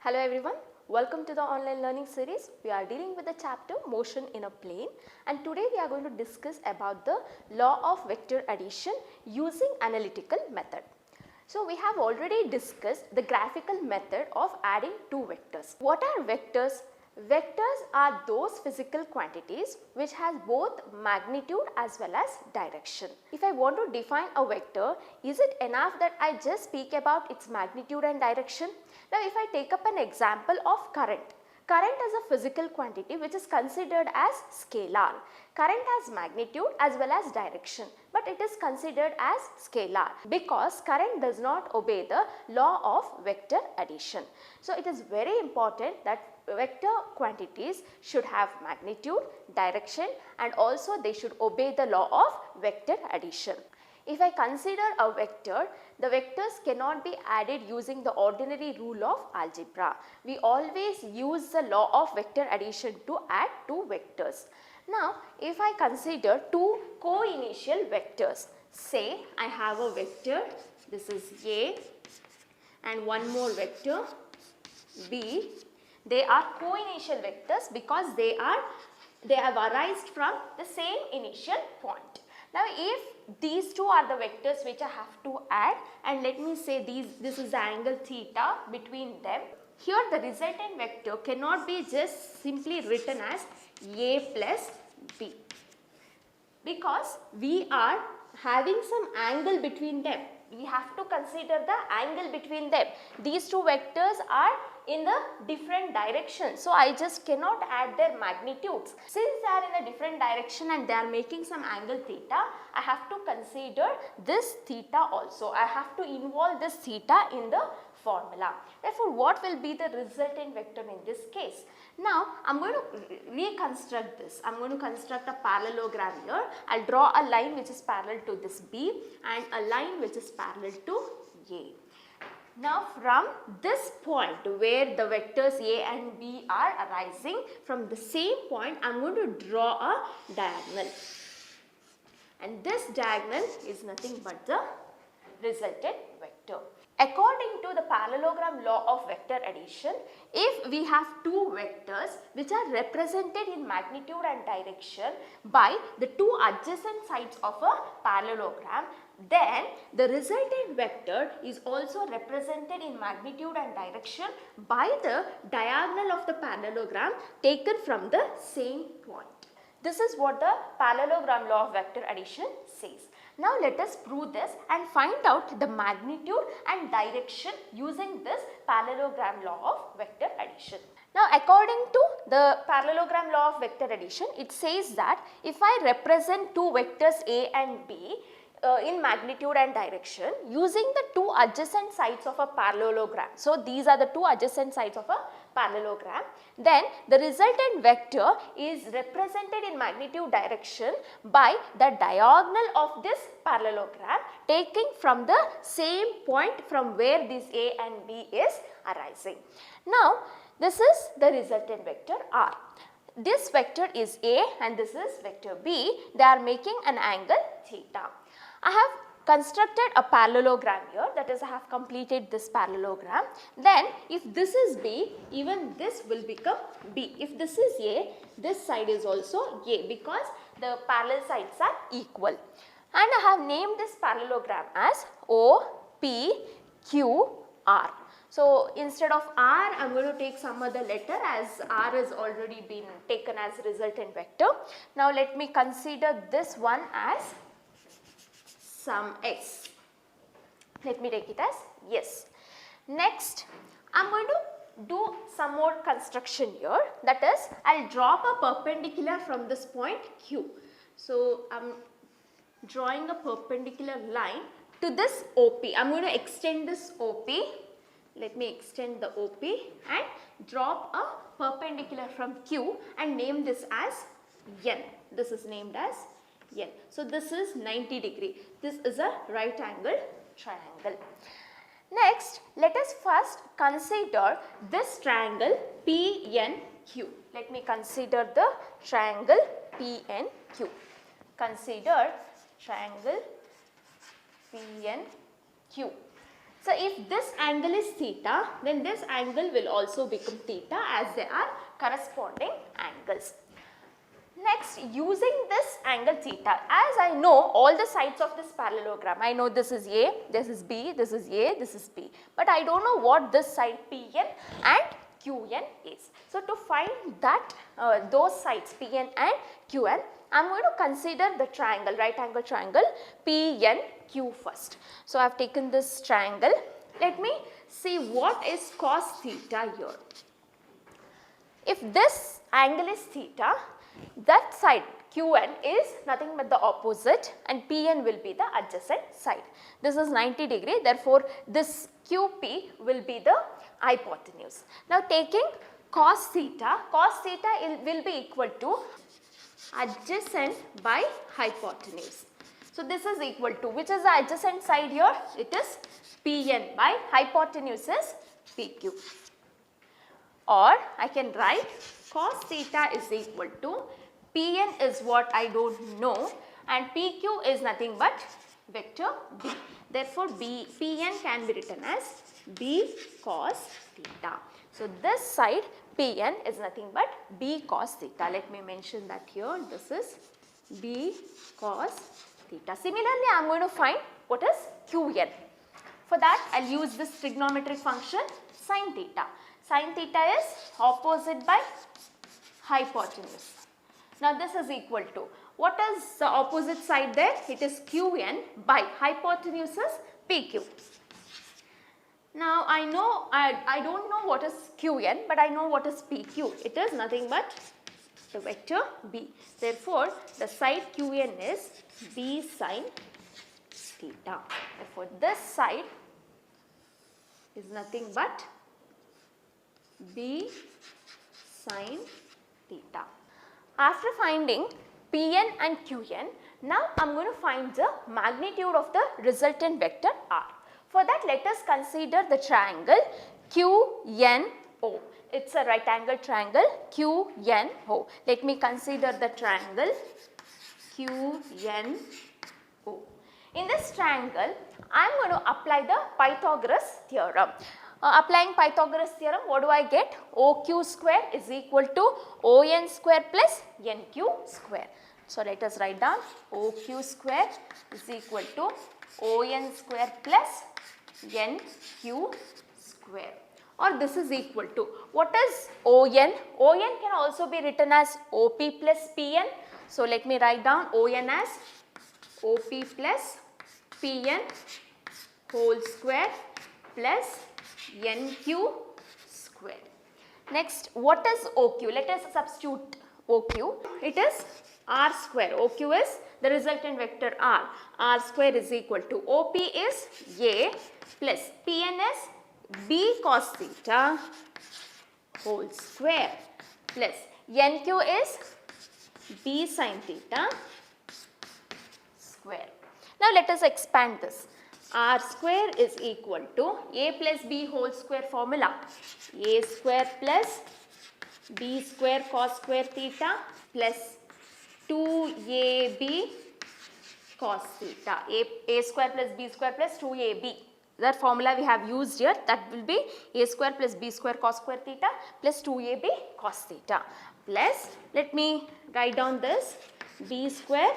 Hello everyone, welcome to the online learning series. We are dealing with the chapter motion in a plane, and today we are going to discuss about the law of vector addition using analytical method. So we have already discussed the graphical method of adding two vectors. What are vectors? Vectors are those physical quantities which has both magnitude as well as direction. If I want to define a vector, is it enough that I just speak about its magnitude and direction? Now if I take up an example of current. Current is a physical quantity which is considered as scalar. Current has magnitude as well as direction, but it is considered as scalar because current does not obey the law of vector addition. So it is very important that vector quantities should have magnitude, direction, and also they should obey the law of vector addition. If I consider a vector, the vectors cannot be added using the ordinary rule of algebra. We always use the law of vector addition to add two vectors. Now, if I consider two co-initial vectors, say I have a vector, this is A, and one more vector B. They are co-initial vectors because they have arisen from the same initial point. Now if these two are the vectors which I have to add, and let me say this is the angle theta between them. Here the resultant vector cannot be just simply written as A plus B because we are having some angle between them. We have to consider the angle between them. These two vectors are in the different directions, so I just cannot add their magnitudes. Since they are in a different direction and they are making some angle theta, I have to consider this theta also. I have to involve this theta in the formula. Therefore, what will be the resultant vector in this case? Now, I am going to reconstruct this. I am going to construct a parallelogram here. I will draw a line which is parallel to this B and a line which is parallel to A. Now, from this point where the vectors A and B are arising, from the same point I am going to draw a diagonal. And this diagonal is nothing but the resultant vector. According to the parallelogram law of vector addition, if we have two vectors which are represented in magnitude and direction by the two adjacent sides of a parallelogram, then the resultant vector is also represented in magnitude and direction by the diagonal of the parallelogram taken from the same point. This is what the parallelogram law of vector addition says. Now let us prove this and find out the magnitude and direction using this parallelogram law of vector addition. Now according to the parallelogram law of vector addition, it says that if I represent two vectors A and B in magnitude and direction using the two adjacent sides of a parallelogram. So these are the two adjacent sides of a parallelogram. Then the resultant vector is represented in magnitude direction by the diagonal of this parallelogram taking from the same point from where this A and B is arising. Now this is the resultant vector R. This vector is A and this is vector B. They are making an angle theta. I have constructed a parallelogram here, that is I have completed this parallelogram. Then if this is B, even this will become B. If this is A, this side is also A because the parallel sides are equal. And I have named this parallelogram as O, P, Q, R. So instead of R, I am going to take some other letter as R has already been taken as resultant vector. Now let me consider this one as some S. Let me take it as yes. Next, I am going to do some more construction here. That is, I will drop a perpendicular from this point Q. So I am drawing a perpendicular line to this OP. I am going to extend this OP. Let me extend the OP and drop a perpendicular from Q and name this as N. This is named as N. So this is 90 degree. This is a right angle triangle. Next, let us first consider this triangle PNQ. Let me consider the triangle PNQ. Consider triangle PNQ. So if this angle is theta, then this angle will also become theta as they are corresponding angles. Next, using this angle theta, as I know all the sides of this parallelogram, I know this is A, this is B, this is A, this is B, but I don't know what this side Pn and Qn is. So to find that those sides Pn and Qn, I am going to consider the triangle, right angle triangle PNQ first. So I have taken this triangle. Let me see what is cos theta here. If this angle is theta, that side Qn is nothing but the opposite and Pn will be the adjacent side. This is 90 degree, therefore this QP will be the hypotenuse. Now taking cos theta will be equal to adjacent by hypotenuse. So this is equal to, which is the adjacent side here? It is Pn by hypotenuse is PQ. Or I can write cos theta is equal to Pn is what I don't know and PQ is nothing but vector B. Therefore, Pn can be written as B cos theta. So this side Pn is nothing but B cos theta. Let me mention that here. This is B cos theta. Similarly, I am going to find what is Qn. For that, I will use this trigonometric function sin theta. Sin theta is opposite by hypotenuse. Now this is equal to, what is the opposite side there? It is Qn by hypotenuse is PQ. Now I know, I don't know what is Qn, but I know what is PQ. It is nothing but the vector B. Therefore, the side Qn is B sin theta. Therefore, this side is nothing but B sin theta. After finding Pn and Qn, now I am going to find the magnitude of the resultant vector R. For that, let us consider the triangle QNO. It is a right angle triangle QNO. Let me consider the triangle QNO. In this triangle, I am going to apply the Pythagoras theorem. Applying Pythagoras theorem, what do I get? OQ square is equal to ON square plus NQ square. So let us write down OQ square is equal to ON square plus NQ square. Or this is equal to, what is ON? ON can also be written as OP plus PN. So let me write down ON as OP plus PN whole square plus NQ square. Next, what is OQ? Let us substitute OQ. It is R square. OQ is the resultant vector R. R square is equal to OP is A plus PN is B cos theta whole square plus NQ is B sin theta square. Now let us expand this. R square is equal to A plus B whole square formula. A square plus B square cos square theta plus 2AB cos theta. A square plus B square plus 2AB. That formula we have used here, that will be A square plus B square cos square theta plus 2AB cos theta plus, let me write down this, B square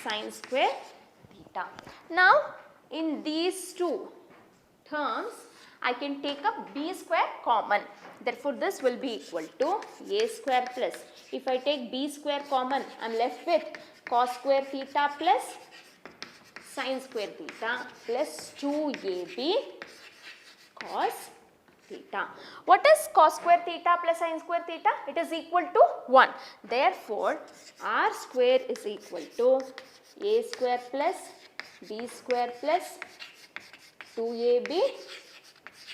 sin square theta. Now in these two terms, I can take up B square common. Therefore, this will be equal to A square plus, if I take B square common, I am left with cos square theta plus sin square theta plus 2AB cos theta. What is cos square theta plus sin square theta? It is equal to 1. Therefore, R square is equal to A square plus B square plus 2AB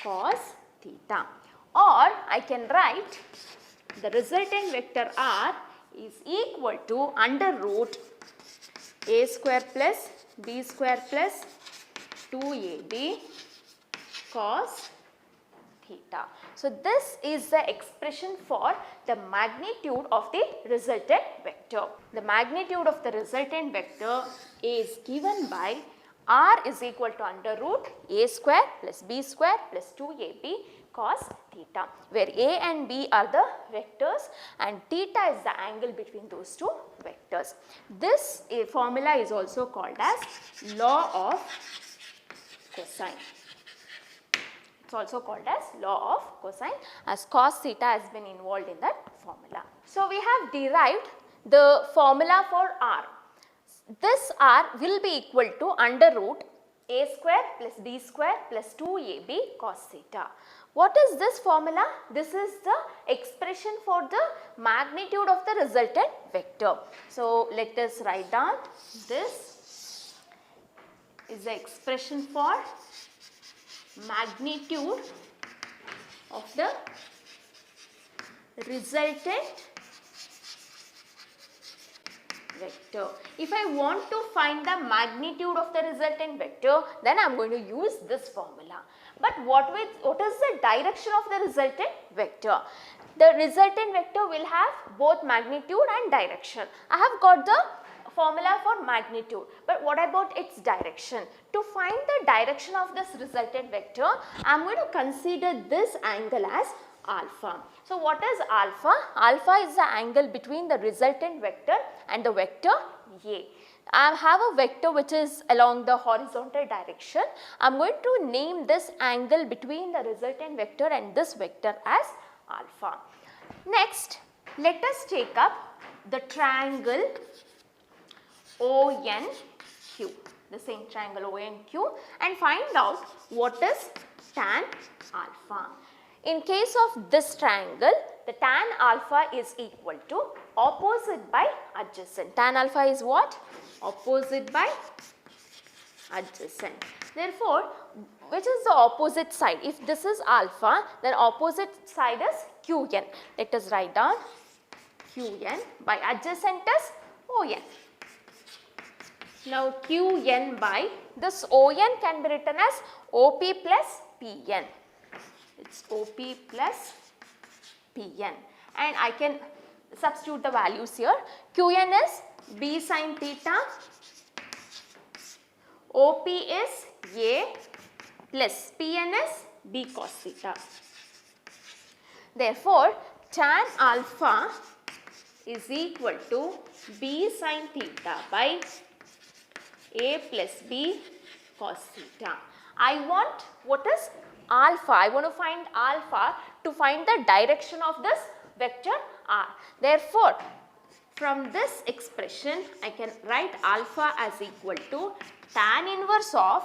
cos theta. Or I can write the resultant vector R is equal to under root A square plus B square plus 2AB cos theta. So this is the expression for the magnitude of the resultant vector. The magnitude of the resultant vector is given by R is equal to under root a square plus b square plus 2ab cos theta, where a and b are the vectors and theta is the angle between those two vectors. This formula is also called as law of cosine. It's also called as law of cosine, as cos theta has been involved in that formula. So we have derived the formula for R. This R will be equal to under root a square plus b square plus 2ab cos theta. What is this formula? This is the expression for the magnitude of the resultant vector. So let us write down, this is the expression for magnitude of the resultant vector. If I want to find the magnitude of the resultant vector, then I am going to use this formula. But what is the direction of the resultant vector? The resultant vector will have both magnitude and direction. I have got the formula for magnitude, but what about its direction? To find the direction of this resultant vector, I am going to consider this angle as alpha. So what is alpha? Alpha is the angle between the resultant vector and the vector A. I have a vector which is along the horizontal direction. I am going to name this angle between the resultant vector and this vector as alpha. Next, let us take up the triangle ONQ, the same triangle ONQ, and find out what is tan alpha. In case of this triangle, the tan alpha is equal to opposite by adjacent. Tan alpha is what? Opposite by adjacent. Therefore, which is the opposite side? If this is alpha, then opposite side is Qn. Let us write down Qn by adjacent is On. Now Qn by this On can be written as OP plus Pn. It's OP plus Pn, and I can substitute the values here. Qn is b sin theta, OP is A plus Pn is b cos theta. Therefore, tan alpha is equal to b sin theta by A plus b cos theta. I want what is alpha? I want to find alpha to find the direction of this vector R. Therefore, from this expression, I can write alpha as equal to tan inverse of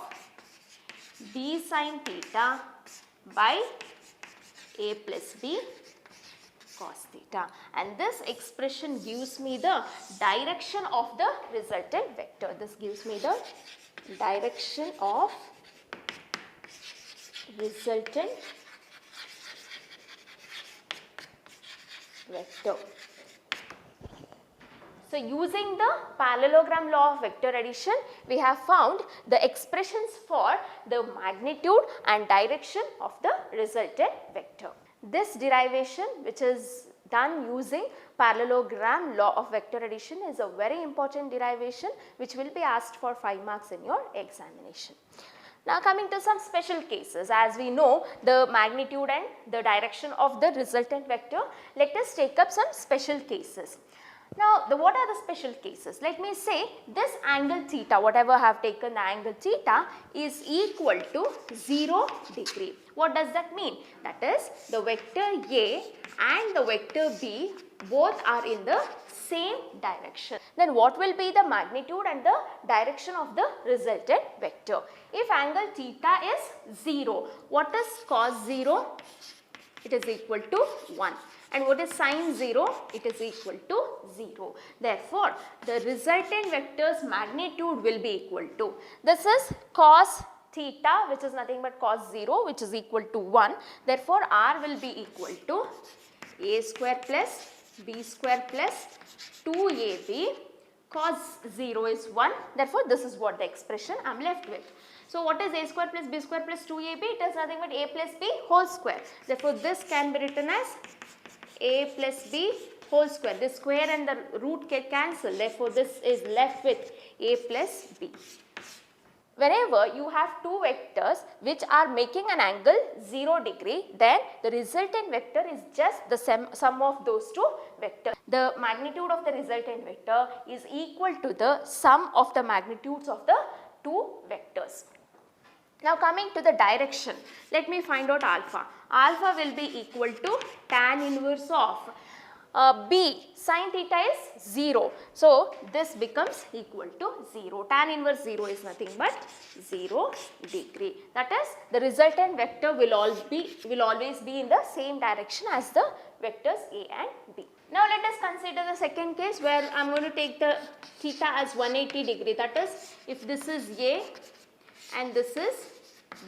b sin theta by A plus b cos theta, and this expression gives me the direction of the resultant vector. This gives me the direction of resultant vector. So using the parallelogram law of vector addition, we have found the expressions for the magnitude and direction of the resultant vector. This derivation, which is done using parallelogram law of vector addition, is a very important derivation which will be asked for 5 marks in your examination. Now coming to some special cases, as we know the magnitude and the direction of the resultant vector, let us take up some special cases. Now what are the special cases? Let me say this angle theta, whatever I have taken the angle theta, is equal to 0 degree. What does that mean? That is, the vector A and the vector B both are in the same direction. Then what will be the magnitude and the direction of the resultant vector? If angle theta is 0, what is cos 0? It is equal to 1. And what is sine 0? It is equal to 0. Therefore, the resultant vector's magnitude will be equal to, this is cos theta, which is nothing but cos 0, which is equal to 1. Therefore, R will be equal to a square plus b square plus 2ab. Cos 0 is 1. Therefore, this is what the expression I am left with. So what is a square plus b square plus 2ab? It is nothing but a plus b whole square. Therefore, this can be written as a plus b whole square. This square and the root can cancel. Therefore, this is left with a plus b. whenever you have two vectors which are making an angle 0 degree, then the resultant vector is just the sum of those two vectors. The magnitude of the resultant vector is equal to the sum of the magnitudes of the two vectors. Now coming to the direction, let me find out alpha. Alpha will be equal to tan inverse of B sin theta is 0. So this becomes equal to 0. Tan inverse 0 is nothing but 0 degree. That is, the resultant vector will always be in the same direction as the vectors A and B. Now let us consider the second case where I am going to take the theta as 180 degree. That is, if this is A and this is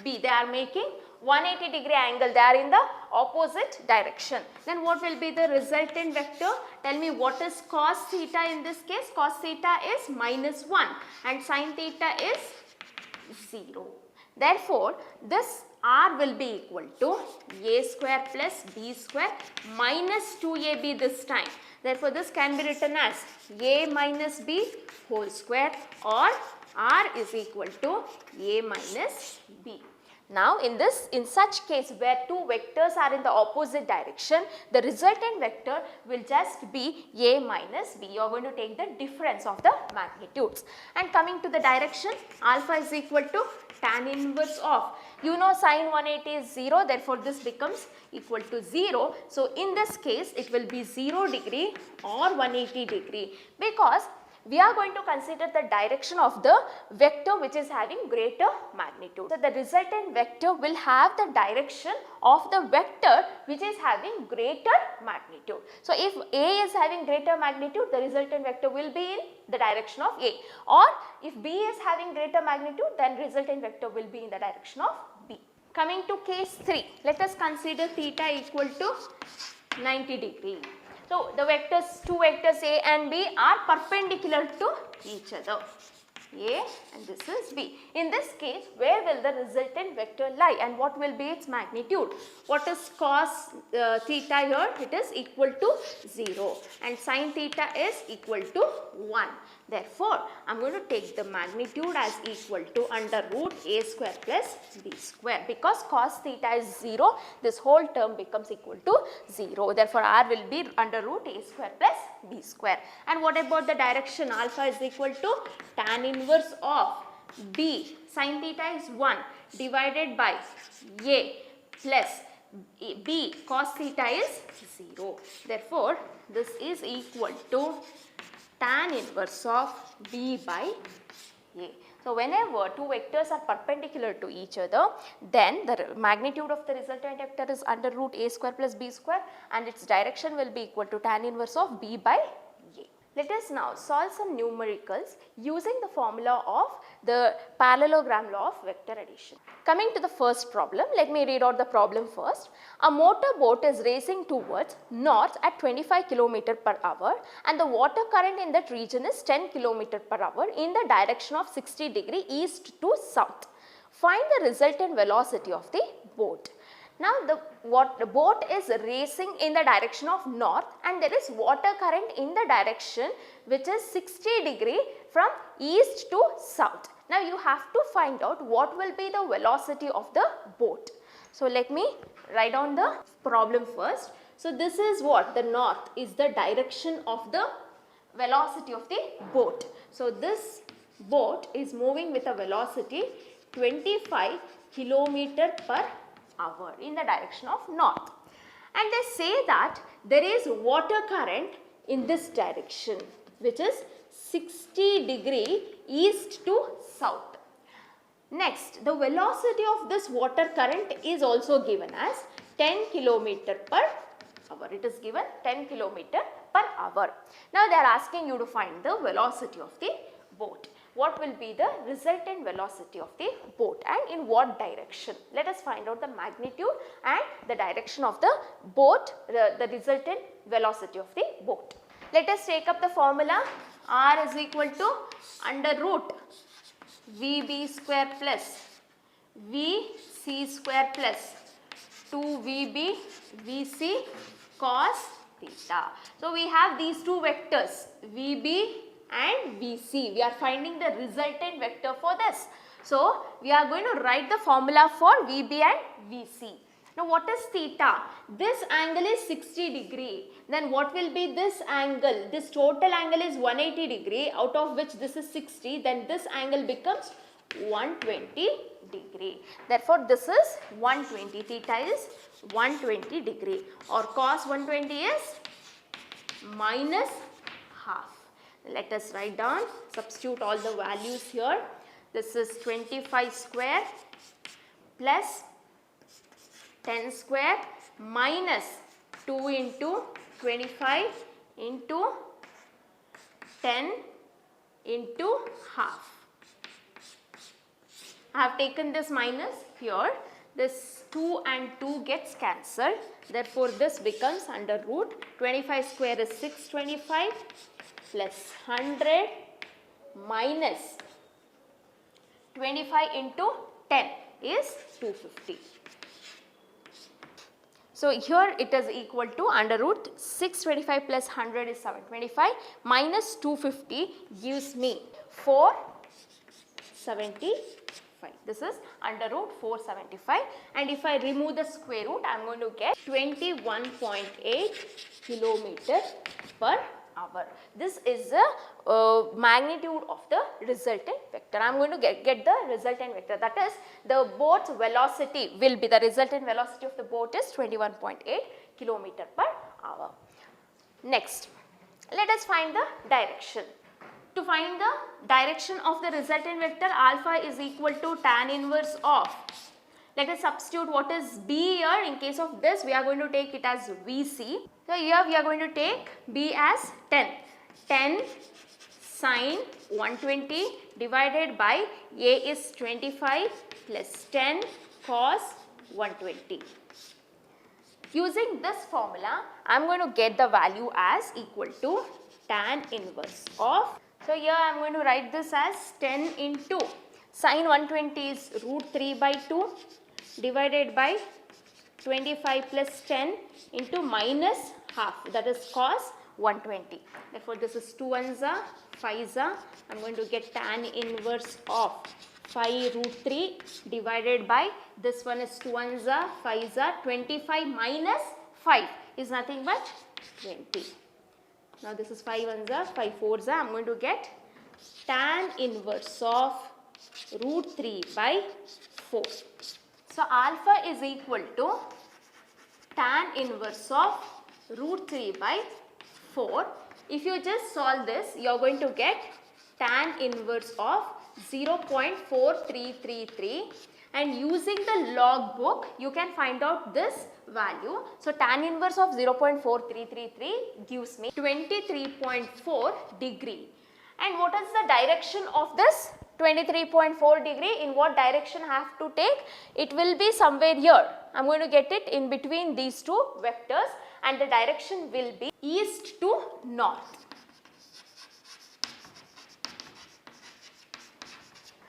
B, they are making 180 degree angle, they are in the opposite direction. Then what will be the resultant vector? Tell me, what is cos theta in this case? Cos theta is minus 1 and sin theta is 0. Therefore, this R will be equal to A square plus B square minus 2AB this time. Therefore, this can be written as A minus B whole square, or R is equal to A minus B. Now in such case where two vectors are in the opposite direction, the resultant vector will just be A minus B. You are going to take the difference of the magnitudes. And coming to the direction, alpha is equal to tan inverse of, you know, sin 180 is 0, therefore this becomes equal to 0. So in this case it will be 0 degree or 180 degree, because we are going to consider the direction of the vector which is having greater magnitude. So the resultant vector will have the direction of the vector which is having greater magnitude. So if A is having greater magnitude, the resultant vector will be in the direction of A, or if B is having greater magnitude, then resultant vector will be in the direction of B. Coming to case 3, let us consider theta equal to 90 degree. So the two vectors A and B are perpendicular to each other. A and this is B. In this case, where will the resultant vector lie and what will be its magnitude? What is cos theta here? It is equal to 0 and sin theta is equal to 1. Therefore, I am going to take the magnitude as equal to under root A square plus B square, because cos theta is 0, this whole term becomes equal to 0. Therefore, R will be under root A square plus B square. And what about the direction? Alpha is equal to tan inverse of B sin theta is 1 divided by A plus B cos theta is 0. Therefore, this is equal to tan inverse of B by A. So whenever two vectors are perpendicular to each other, then the magnitude of the resultant vector is under root A square plus B square and its direction will be equal to tan inverse of B by A. Let us now solve some numericals using the formula of the parallelogram law of vector addition. Coming to the first problem, let me read out the problem first. A motor boat is racing towards north at 25 km per hour and the water current in that region is 10 km per hour in the direction of 60 degree east to south. Find the resultant velocity of the boat. Now the boat is racing in the direction of north and there is water current in the direction which is 60 degree from east to south. Now you have to find out what will be the velocity of the boat. So let me write down the problem first. So this is what? The north is the direction of the velocity of the boat. So this boat is moving with a velocity 25 km per hour in the direction of north, and they say that there is water current in this direction which is 60 degree east to south. Next, the velocity of this water current is also given as 10 km per hour. It is given 10 km per hour. Now they are asking you to find the velocity of the boat. What will be the resultant velocity of the boat and in what direction? Let us find out the magnitude and the direction of the boat, the resultant velocity of the boat. Let us take up the formula. R is equal to under root VB square plus VC square plus 2VB VC cos theta. So we have these two vectors VB and VC. We are finding the resultant vector for this. So, we are going to write the formula for VB and VC. Now, what is theta? This angle is 60 degree. Then what will be this angle? This total angle is 180 degree, out of which this is 60. Then this angle becomes 120 degree. Therefore, this is 120. Theta is 120 degree, or cos 120 is minus half. Let us write down, substitute all the values here. This is 25 square plus 10 square minus 2 into 25 into 10 into half. I have taken this minus here. This 2 and 2 gets cancelled. Therefore, this becomes under root. 25 square is 625 plus 100 minus 25 into 10 is 250. So, here it is equal to under root 625 plus 100 is 725 minus 250 gives me 475. This is under root 475, and if I remove the square root, I am going to get 21.8 kilometer per hour. This is the magnitude of the resultant vector. I am going to get the resultant vector, that is the boat's velocity will be, the resultant velocity of the boat is 21.8 kilometer per hour. Next, let us find the direction. To find the direction of the resultant vector, alpha is equal to tan inverse of, let us substitute what is B here. In case of this, we are going to take it as VC. So, here we are going to take B as 10. 10 sin 120 divided by A is 25 plus 10 cos 120. Using this formula, I am going to get the value as equal to tan inverse of. So, here I am going to write this as 10 into sin 120 is root 3 by 2 divided by 25 plus 10 into minus half, that is cos 120. Therefore, this is 2 ones are 5s are. I am going to get tan inverse of 5 root 3 divided by, this one is 2 ones are 5s are, 25 minus 5 is nothing but 20. Now, this is 5 ones are 5 4s are. I am going to get tan inverse of root 3 by 4. So, alpha is equal to tan inverse of root 3 by 4. If you just solve this, you are going to get tan inverse of 0.4333, and using the log book, you can find out this value. So, tan inverse of 0.4333 gives me 23.4 degree. And what is the direction of this 23.4 degree? In what direction I have to take? It will be somewhere here. I am going to get it in between these two vectors, and the direction will be east to north.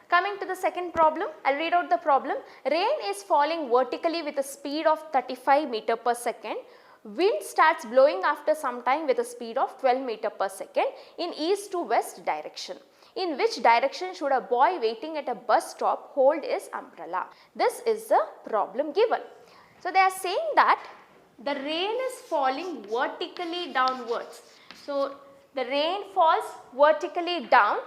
Coming to the second problem, I will read out the problem. Rain is falling vertically with a speed of 35 meter per second. Wind starts blowing after some time with a speed of 12 meter per second in east to west direction. In which direction should a boy waiting at a bus stop hold his umbrella? This is the problem given. So, they are saying that the rain is falling vertically downwards. So, the rain falls vertically down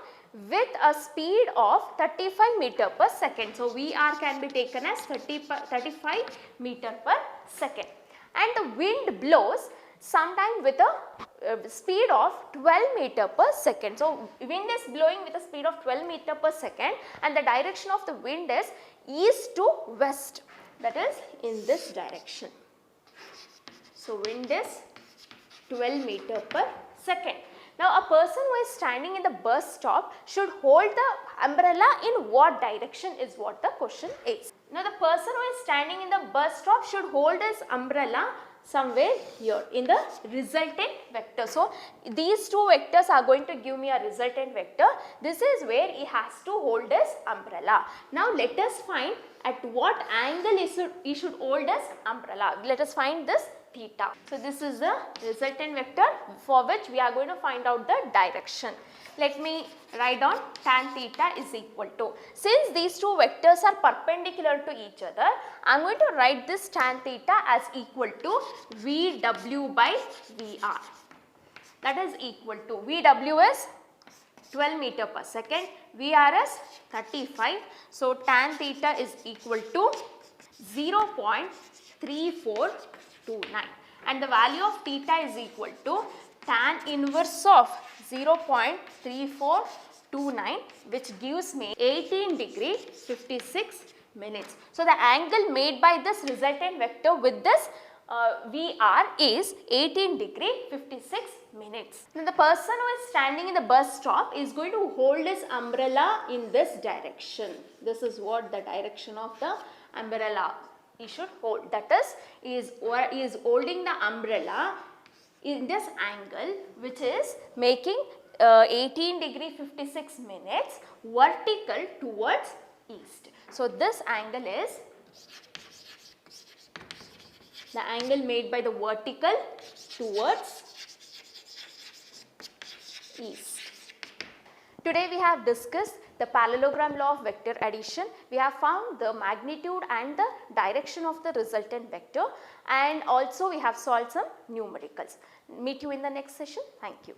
with a speed of 35 meter per second. So, VR can be taken as 35 meter per second, and the wind blows sometime with a speed of 12 meter per second. So, wind is blowing with a speed of 12 meter per second, and the direction of the wind is east to west, that is in this direction. So, wind is 12 meter per second. Now, a person who is standing in the bus stop should hold the umbrella in what direction is what the question is. Now, the person who is standing in the bus stop should hold his umbrella somewhere here in the resultant vector. So, these two vectors are going to give me a resultant vector. This is where he has to hold his umbrella. Now, let us find at what angle he should hold his umbrella. Let us find this theta. So this is the resultant vector for which we are going to find out the direction. Let me write down tan theta is equal to, since these two vectors are perpendicular to each other, I am going to write this tan theta as equal to VW by VR. That is equal to, VW is 12 meter per second, VR is 35. So tan theta is equal to 0.3429 and the value of theta is equal to tan inverse of 0.3429, which gives me 18 degree 56 minutes. So the angle made by this resultant vector with this VR is 18 degree 56 minutes. Now the person who is standing in the bus stop is going to hold his umbrella in this direction. This is what the direction of the umbrella he should hold. That is, he is holding the umbrella in this angle, which is making 18 degree 56 minutes vertical towards east. So this angle is the angle made by the vertical towards east. Today we have discussed the parallelogram law of vector addition. We have found the magnitude and the direction of the resultant vector, and also we have solved some numericals. Meet you in the next session. Thank you.